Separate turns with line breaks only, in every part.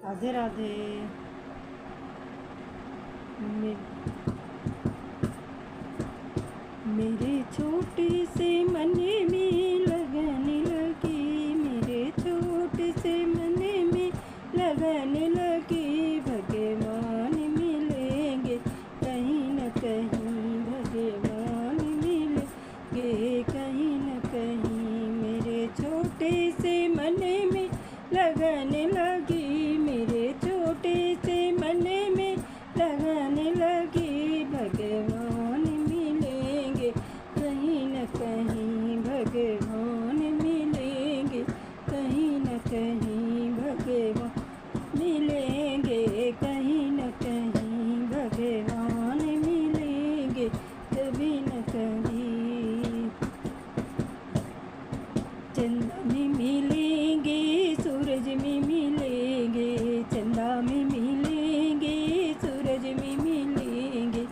राधे राधे। मे- मेरे छोटे से मन में लगने लगी, मेरे छोटे से मन में लगने लगी। भगवान मिलेंगे कहीं न कहीं, भगवान मिलेंगे कहीं न कहीं। मेरे छोटे से मन में लगने लगी, मेरे छोटे से मन में लगने लगी। भगवान मिलेंगे कहीं न कहीं, भगवान मिलेंगे कहीं न कहीं। भगवान मिलेंगे कहीं न कहीं, भगवान मिलेंगे कभी न कभी। चंदा में मिलेंगे, सूरज में मिलेंगे, चंदा में मिलेंगे, सूरज में मिलेंगे,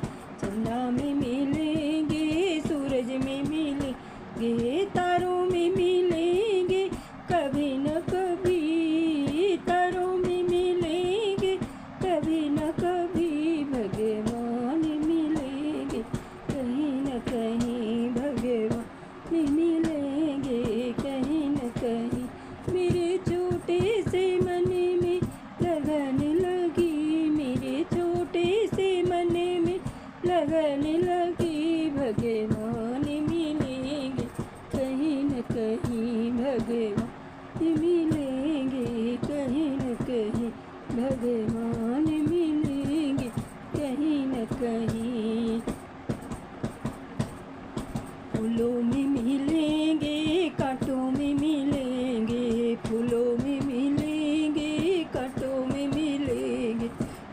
चंदा में मिलेंगे, सूरज में मिलेंगे, तारों में मिलेंगे कभी न कभी, तारों में मिलेंगे कभी न कभी। भगवान मिलेंगे कहीं न कहीं, भगवान मिलेंगे कहीं न कहीं। मेरे छोटे से मन में लगने लगी, मेरे छोटे से मन में लगने लगी। भगवान मिलेंगे कहीं न कहीं, भगवान मिलेंगे कहीं न कहीं, भगवान मिलेंगे कहीं न कहीं। फूलों में मिलेंगे, कांटों में मिलेंगे, फूलों में मिलेंगे, कांटों में मिलेंगे,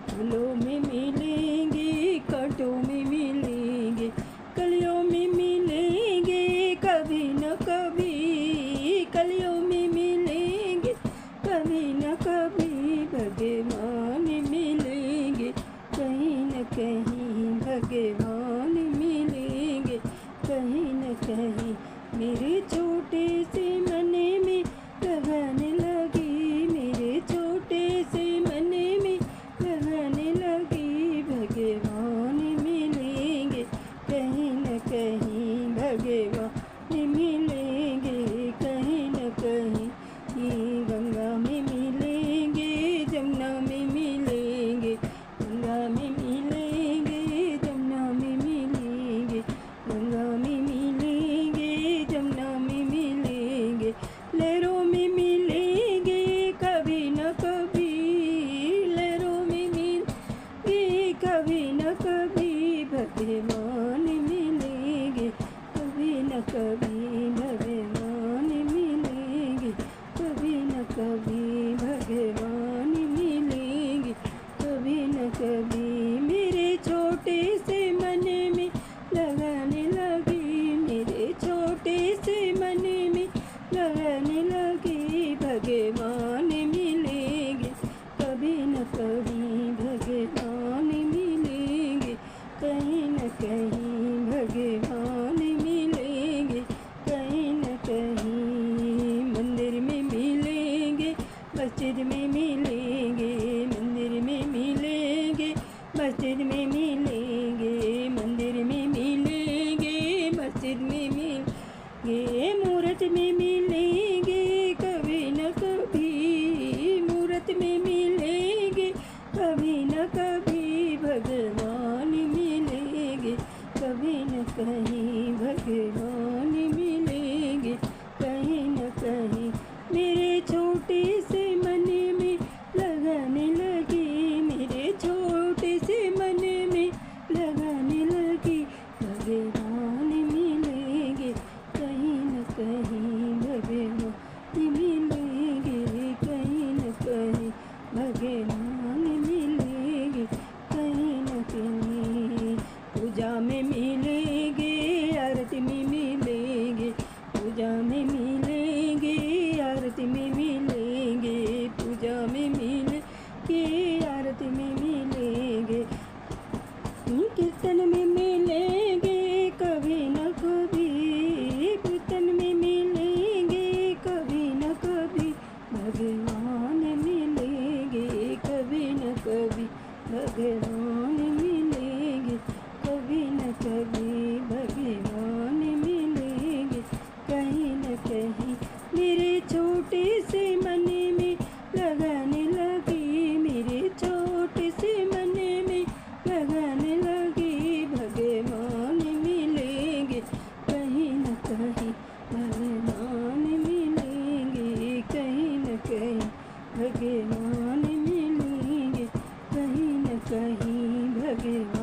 फूलों में मिलेंगे, कांटों में मिलेंगे, कलियों में मिलेंगे कभी न कभी, कलियों में मिलेंगे कभी न कभी। भगवान मिलेंगे कहीं न कहीं, भगवान मिलेंगे कहीं न कहीं। मेरे छोटे से मन में लगने लगी, मेरे छोटे से मन में लगने लगी। भगवान मिलेंगे कहीं न कहीं, भगवान मिलेंगे कहीं न कहीं। गंगा में मिलेंगे, जमुना में मिलेंगे, गंगा में मिलेंगे, जमुना में मिलेंगे, गंगा में मिलेंगे, जमुना में मिलेंगे, लहरों में मिलेंगे कभी न कभी, लहरों में मिलेंगे कभी न कभी। भगवान मिलेंगे कभी न कभी, भगवान मिलेंगे कभी न कभी, भगवान मिलेंगे कभी न कभी। मेरे छोटे से मन में लगने लगी, मेरे छोटे से मन में लगने लगी। भगवान मिलेंगे कभी न कभी, भगवान मिलेंगे कहीं न कहीं, भगवान मिलेंगे कहीं न कहीं। मंदिर में मिलेंगे, मस्जिद में मिलेंगे, मंदिर में मिलेंगे, मस्जिद में मिलेंगे, मंदिर में मिलेंगे, मस्जिद में मिलेंगे, मूरत में मिलेंगे कभी न कभी, मूरत में मिलेंगे कभी न कभी। भगवान मिलेंगे कभी न कहीं, भगवान मिलेंगे कहीं न कहीं। मेरे छोटे से मन में लगने लगी, मेरे छोटे से मन में लगने लगी। भगवान मिलेंगे कहीं न कहीं। भगवान मिलेंगे, कभी न कभी भगवान मिलेंगे। कहीं न कहीं मेरे छोटे से मन में लगने लगी, मेरे छोटे से मन में लगने लगी, भगवान मिलेंगे, कहीं न कहीं भगवान मिलेंगे, कहीं न कहीं भगवान मिलेंगे, कहीं न कहीं भगवान।